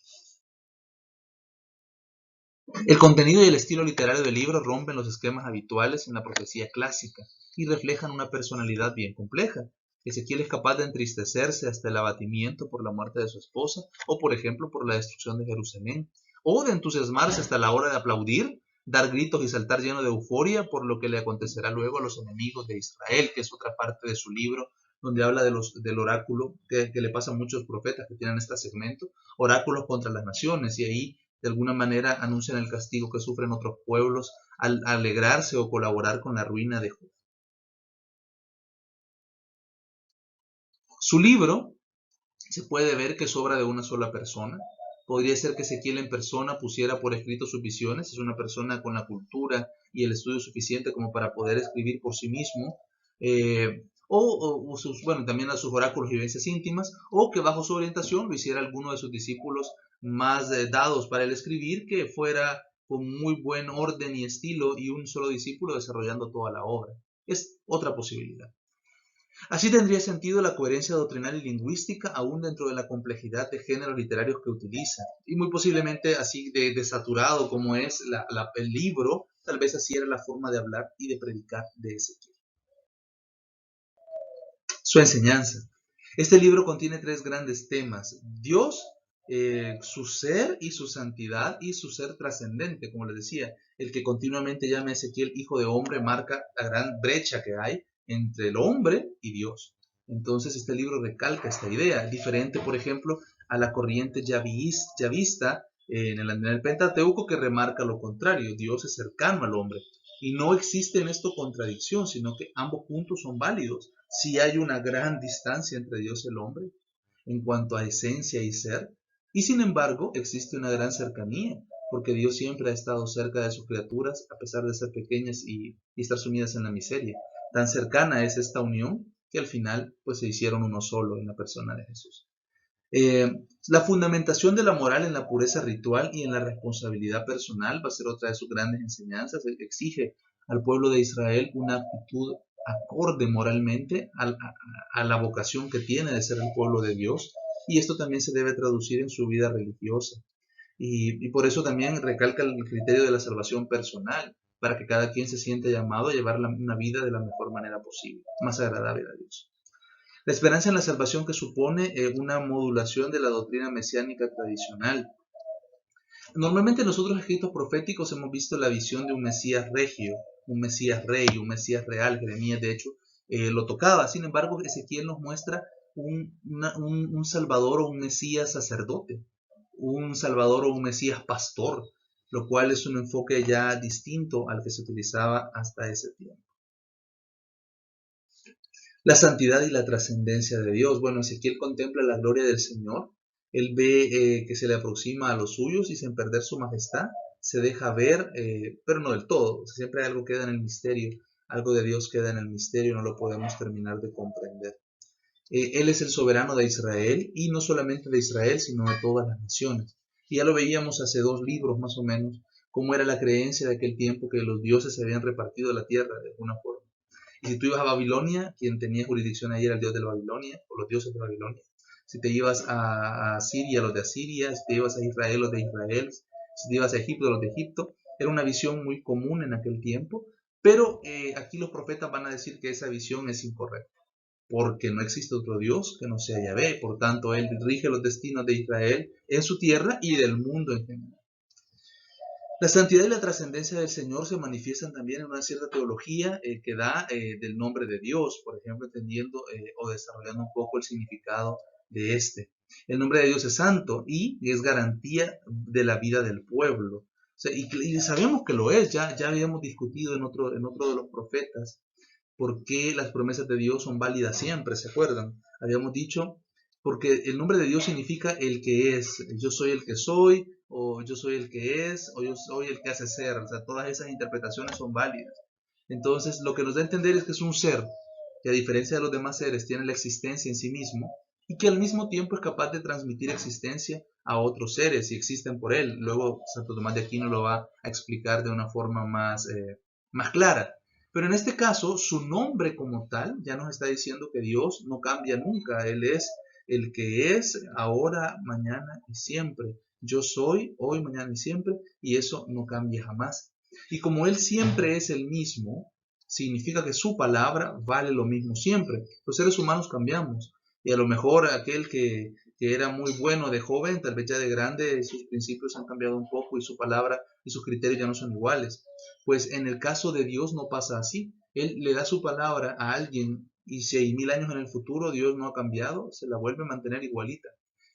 El contenido y el estilo literario del libro rompen los esquemas habituales en la profecía clásica y reflejan una personalidad bien compleja. Ezequiel es capaz de entristecerse hasta el abatimiento por la muerte de su esposa o, por ejemplo, por la destrucción de Jerusalén, o de entusiasmarse hasta la hora de aplaudir, dar gritos y saltar lleno de euforia por lo que le acontecerá luego a los enemigos de Israel, que es otra parte de su libro, donde habla del oráculo que le pasa a muchos profetas que tienen este segmento, oráculos contra las naciones, y ahí de alguna manera anuncian el castigo que sufren otros pueblos al alegrarse o colaborar con la ruina de Judá. Su libro se puede ver que es obra de una sola persona. Podría ser que Ezequiel en persona pusiera por escrito sus visiones. Es una persona con la cultura y el estudio suficiente como para poder escribir por sí mismo. Bueno, también a sus oráculos y vivencias íntimas, o que bajo su orientación lo hiciera alguno de sus discípulos más dados para el escribir, que fuera con muy buen orden y estilo y un solo discípulo desarrollando toda la obra. Es otra posibilidad. Así tendría sentido la coherencia doctrinal y lingüística aún dentro de la complejidad de géneros literarios que utiliza. Y muy posiblemente así de saturado como es el libro, tal vez así era la forma de hablar y de predicar de Ezequiel. Su enseñanza. Este libro contiene tres grandes temas: Dios, su ser y su santidad y su ser trascendente. Como les decía, el que continuamente llama a Ezequiel hijo de hombre marca la gran brecha que hay entre el hombre y Dios. Entonces este libro recalca esta idea, diferente por ejemplo a la corriente yavista en el Pentateuco, que remarca lo contrario: Dios es cercano al hombre. Y no existe en esto contradicción, sino que ambos puntos son válidos. Si hay una gran distancia entre Dios y el hombre en cuanto a esencia y ser, y sin embargo existe una gran cercanía, porque Dios siempre ha estado cerca de sus criaturas a pesar de ser pequeñas y estar sumidas en la miseria. Tan cercana es esta unión que al final pues se hicieron uno solo en la persona de Jesús. La fundamentación de la moral en la pureza ritual y en la responsabilidad personal va a ser otra de sus grandes enseñanzas. Exige al pueblo de Israel una actitud acorde moralmente a la vocación que tiene de ser el pueblo de Dios, y esto también se debe traducir en su vida religiosa. Y por eso también recalca el criterio de la salvación personal. para que cada quien se sienta llamado a llevar una vida de la mejor manera posible, más agradable a Dios. La esperanza en la salvación que supone una modulación de la doctrina mesiánica tradicional. Normalmente nosotros en escritos proféticos hemos visto la visión de un Mesías regio, un Mesías rey, un Mesías real. Jeremías de hecho lo tocaba. Sin embargo, Ezequiel nos muestra un Salvador o un Mesías sacerdote, un Salvador o un Mesías pastor, lo cual es un enfoque ya distinto al que se utilizaba hasta ese tiempo. La santidad y la trascendencia de Dios. Bueno, Ezequiel contempla la gloria del Señor. Él ve que se le aproxima a los suyos y sin perder su majestad se deja ver, pero no del todo. Siempre algo queda en el misterio, algo de Dios queda en el misterio, no lo podemos terminar de comprender. Él es el soberano de Israel, y no solamente de Israel, sino de todas las naciones. Y ya lo veíamos hace 2 libros más o menos, cómo era la creencia de aquel tiempo que los dioses se habían repartido la tierra de alguna forma. Y si tú ibas a Babilonia, quien tenía jurisdicción ahí era el dios de Babilonia, o los dioses de Babilonia. Si te ibas a Siria, los de Asiria. Si te ibas a Israel, los de Israel. Si te ibas a Egipto, los de Egipto. Era una visión muy común en aquel tiempo, pero aquí los profetas van a decir que esa visión es incorrecta, porque no existe otro Dios que no sea Yahvé. Por tanto, Él rige los destinos de Israel en su tierra y del mundo en general. La santidad y la trascendencia del Señor se manifiestan también en una cierta teología que da del nombre de Dios, por ejemplo, entendiendo o desarrollando un poco el significado de este. El nombre de Dios es santo y es garantía de la vida del pueblo. O sea, y sabemos que lo es, ya habíamos discutido en otro de los profetas por qué las promesas de Dios son válidas siempre, ¿se acuerdan? Habíamos dicho, porque el nombre de Dios significa el que es. Yo soy el que soy, o yo soy el que es, o yo soy el que hace ser. O sea, todas esas interpretaciones son válidas. Entonces, lo que nos da a entender es que es un ser que, a diferencia de los demás seres, tiene la existencia en sí mismo y que al mismo tiempo es capaz de transmitir existencia a otros seres y existen por él. Luego Santo Tomás de Aquino lo va a explicar de una forma más clara. Pero en este caso, su nombre como tal ya nos está diciendo que Dios no cambia nunca. Él es el que es ahora, mañana y siempre. Yo soy hoy, mañana y siempre, y eso no cambia jamás. Y como Él siempre es el mismo, significa que su palabra vale lo mismo siempre. Los seres humanos cambiamos, y a lo mejor aquel que era muy bueno de joven, tal vez ya de grande, sus principios han cambiado un poco y su palabra y sus criterios ya no son iguales. Pues en el caso de Dios no pasa así. Él le da su palabra a alguien y 6.000 años en el futuro Dios no ha cambiado, se la vuelve a mantener igualita.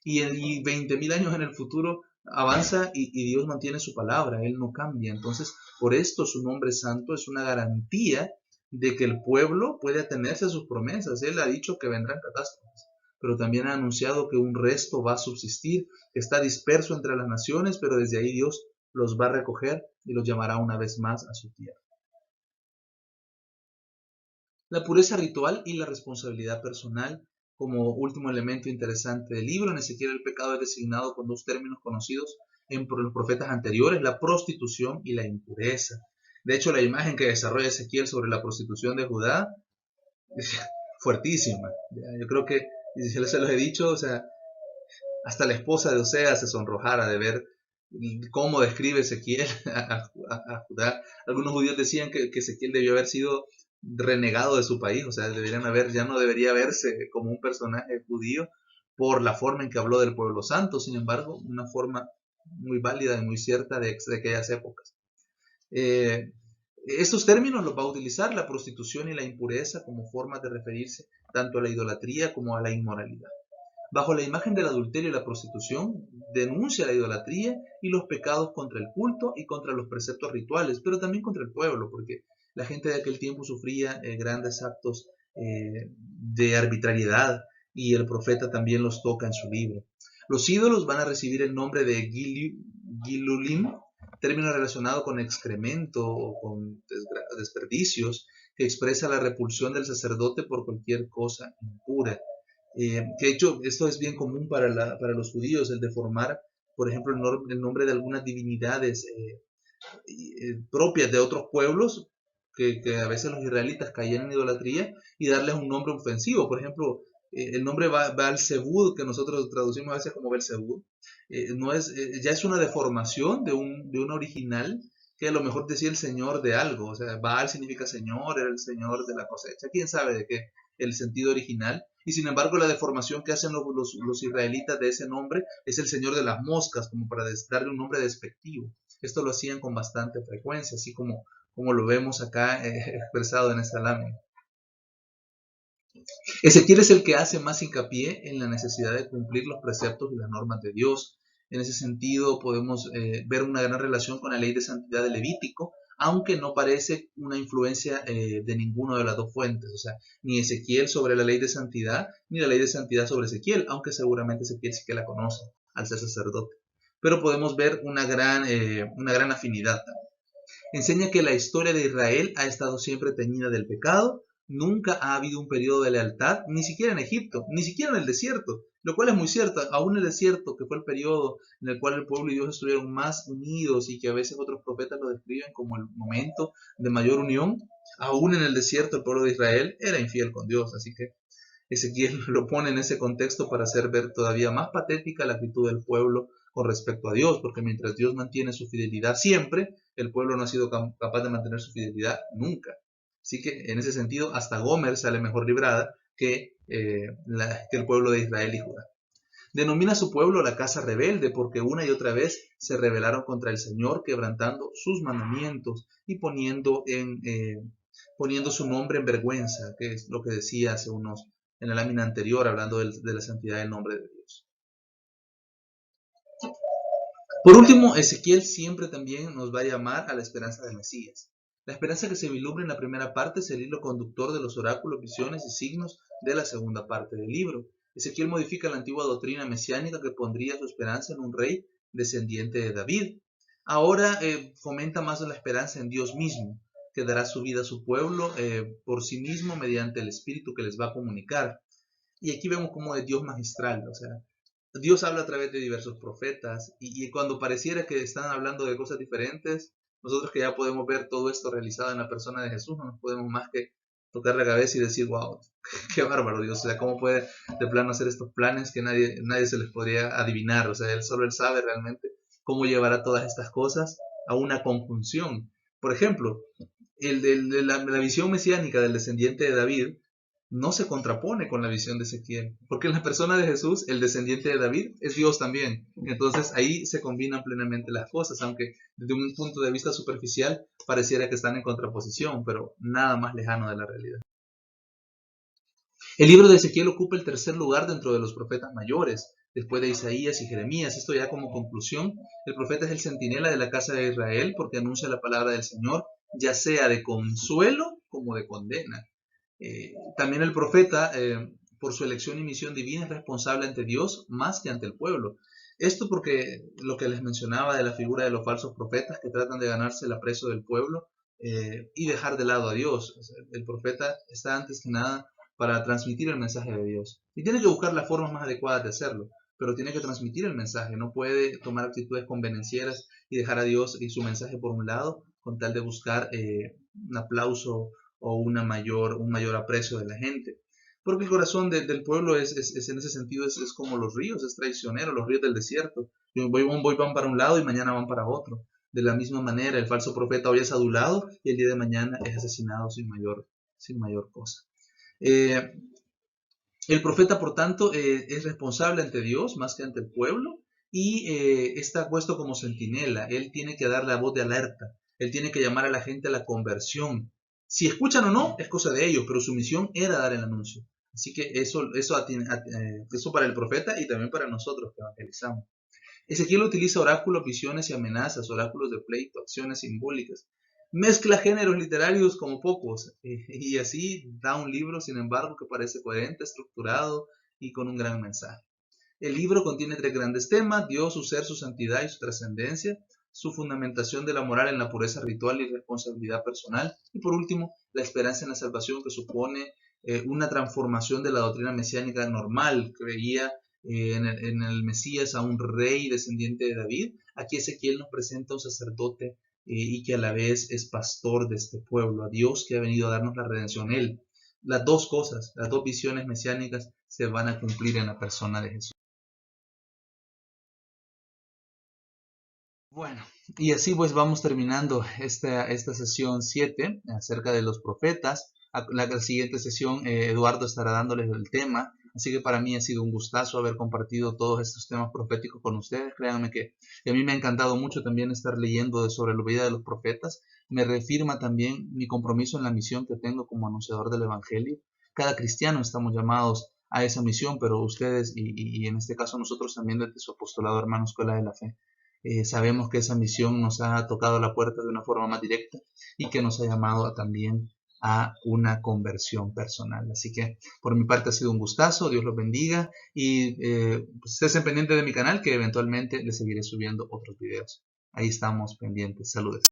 Y 20.000 años en el futuro avanza y Dios mantiene su palabra, Él no cambia. Entonces, por esto su nombre santo es una garantía de que el pueblo puede atenerse a sus promesas. Él ha dicho que vendrán catástrofes, pero también ha anunciado que un resto va a subsistir, que está disperso entre las naciones, pero desde ahí Dios los va a recoger y los llamará una vez más a su tierra. La pureza ritual y la responsabilidad personal como último elemento interesante del libro. En Ezequiel el pecado es designado con 2 términos conocidos en los profetas anteriores: la prostitución y la impureza. De hecho, la imagen que desarrolla Ezequiel sobre la prostitución de Judá es fuertísima. Yo creo que, y se los he dicho, o sea, hasta la esposa de Oseas se sonrojara de ver cómo describe Ezequiel a Judá. Algunos judíos decían que Ezequiel debió haber sido renegado de su país, o sea, ya no debería verse como un personaje judío por la forma en que habló del pueblo santo. Sin embargo, una forma muy válida y muy cierta de aquellas épocas. Estos términos los va a utilizar la prostitución y la impureza como formas de referirse tanto a la idolatría como a la inmoralidad. Bajo la imagen del adulterio y la prostitución, denuncia la idolatría y los pecados contra el culto y contra los preceptos rituales, pero también contra el pueblo, porque la gente de aquel tiempo sufría grandes actos de arbitrariedad, y el profeta también los toca en su libro. Los ídolos van a recibir el nombre de Gilulim, término relacionado con excremento o con desperdicios, que expresa la repulsión del sacerdote por cualquier cosa impura. Que de hecho esto es bien común para los judíos, el deformar, por ejemplo, el nombre de algunas divinidades propias de otros pueblos, que a veces los israelitas caían en idolatría, y darles un nombre ofensivo. Por ejemplo, el nombre Baal-Zebud, que nosotros traducimos a veces como Belzebud, ya es una deformación de un original que a lo mejor decía el Señor de algo, o sea, Baal significa Señor, era el Señor de la cosecha, quién sabe de qué, el sentido original, y sin embargo la deformación que hacen los israelitas de ese nombre es el Señor de las moscas, como para darle un nombre despectivo. Esto lo hacían con bastante frecuencia, así como lo vemos acá expresado en esta lámina. Ezequiel es el que hace más hincapié en la necesidad de cumplir los preceptos y las normas de Dios. En ese sentido podemos ver una gran relación con la ley de santidad de Levítico, aunque no parece una influencia de ninguna de las dos fuentes, o sea, ni Ezequiel sobre la ley de santidad, ni la ley de santidad sobre Ezequiel, aunque seguramente Ezequiel sí que la conoce al ser sacerdote. Pero podemos ver una gran afinidad. Enseña que la historia de Israel ha estado siempre teñida del pecado, nunca ha habido un periodo de lealtad, ni siquiera en Egipto, ni siquiera en el desierto, lo cual es muy cierto, aún el desierto, que fue el periodo en el cual el pueblo y Dios estuvieron más unidos y que a veces otros profetas lo describen como el momento de mayor unión, aún en el desierto el pueblo de Israel era infiel con Dios, así que Ezequiel lo pone en ese contexto para hacer ver todavía más patética la actitud del pueblo con respecto a Dios, porque mientras Dios mantiene su fidelidad siempre, el pueblo no ha sido capaz de mantener su fidelidad nunca. Así que en ese sentido, hasta Gomer sale mejor librada que el pueblo de Israel y Judá. Denomina a su pueblo la casa rebelde porque una y otra vez se rebelaron contra el Señor, quebrantando sus mandamientos y poniendo su nombre en vergüenza, que es lo que decía en la lámina anterior, hablando de la santidad del nombre de Dios. Por último, Ezequiel siempre también nos va a llamar a la esperanza del Mesías. La esperanza que se vislumbra en la primera parte es el hilo conductor de los oráculos, visiones y signos de la segunda parte del libro. Ezequiel modifica la antigua doctrina mesiánica que pondría su esperanza en un rey descendiente de David. Ahora fomenta más la esperanza en Dios mismo, que dará su vida a su pueblo por sí mismo mediante el Espíritu que les va a comunicar. Y aquí vemos como de Dios magistral, o sea, Dios habla a través de diversos profetas y cuando pareciera que están hablando de cosas diferentes, nosotros que ya podemos ver todo esto realizado en la persona de Jesús, no nos podemos más que tocar la cabeza y decir, wow, qué bárbaro Dios, o sea, cómo puede de plano hacer estos planes que nadie se les podría adivinar, o sea, solo Él sabe realmente cómo llevará todas estas cosas a una conjunción. Por ejemplo, la visión mesiánica del descendiente de David no se contrapone con la visión de Ezequiel, porque en la persona de Jesús, el descendiente de David es Dios también. Entonces ahí se combinan plenamente las cosas, aunque desde un punto de vista superficial pareciera que están en contraposición, pero nada más lejano de la realidad. El libro de Ezequiel ocupa el tercer lugar dentro de los profetas mayores, después de Isaías y Jeremías. Esto ya como conclusión, el profeta es el centinela de la casa de Israel porque anuncia la palabra del Señor, ya sea de consuelo como de condena. También el profeta, por su elección y misión divina, es responsable ante Dios más que ante el pueblo. Esto porque lo que les mencionaba de la figura de los falsos profetas que tratan de ganarse el aprecio del pueblo y dejar de lado a Dios. O sea, el profeta está antes que nada para transmitir el mensaje de Dios. Y tiene que buscar las formas más adecuadas de hacerlo, pero tiene que transmitir el mensaje. No puede tomar actitudes convenencieras y dejar a Dios y su mensaje por un lado con tal de buscar un aplauso o un mayor aprecio de la gente. Porque el corazón del pueblo en ese sentido es como los ríos, es traicionero, los ríos del desierto. Van para un lado y mañana van para otro. De la misma manera, el falso profeta hoy es adulado y el día de mañana es asesinado sin mayor cosa. El profeta, por tanto, es responsable ante Dios más que ante el pueblo y está puesto como centinela. Él tiene que dar la voz de alerta. Él tiene que llamar a la gente a la conversión. Si escuchan o no, es cosa de ellos, pero su misión era dar el anuncio. Así que eso para el profeta y también para nosotros que evangelizamos. Ezequiel utiliza oráculos, visiones y amenazas, oráculos de pleito, acciones simbólicas. Mezcla géneros literarios como pocos y así da un libro, sin embargo, que parece coherente, estructurado y con un gran mensaje. El libro contiene tres grandes temas: Dios, su ser, su santidad y su trascendencia, su fundamentación de la moral en la pureza ritual y responsabilidad personal, y por último, la esperanza en la salvación, que supone una transformación de la doctrina mesiánica normal que veía en el Mesías a un rey descendiente de David. Aquí Ezequiel nos presenta a un sacerdote y que a la vez es pastor de este pueblo, a Dios que ha venido a darnos la redención. Él, las dos cosas, las dos visiones mesiánicas se van a cumplir en la persona de Jesús. Bueno, Y así pues vamos terminando esta sesión 7 acerca de los profetas. A la siguiente sesión Eduardo estará dándoles el tema. Así que para mí ha sido un gustazo haber compartido todos estos temas proféticos con ustedes. Créanme que a mí me ha encantado mucho también estar leyendo sobre la vida de los profetas. Me reafirma también mi compromiso en la misión que tengo como anunciador del Evangelio. Cada cristiano estamos llamados a esa misión, pero ustedes y en este caso nosotros también desde su apostolado Hermano Escuela de la Fe sabemos que esa misión nos ha tocado la puerta de una forma más directa y que nos ha llamado también a una conversión personal. Así que por mi parte ha sido un gustazo, Dios los bendiga y pues, estén pendientes de mi canal que eventualmente les seguiré subiendo otros videos. Ahí estamos pendientes. Saludos.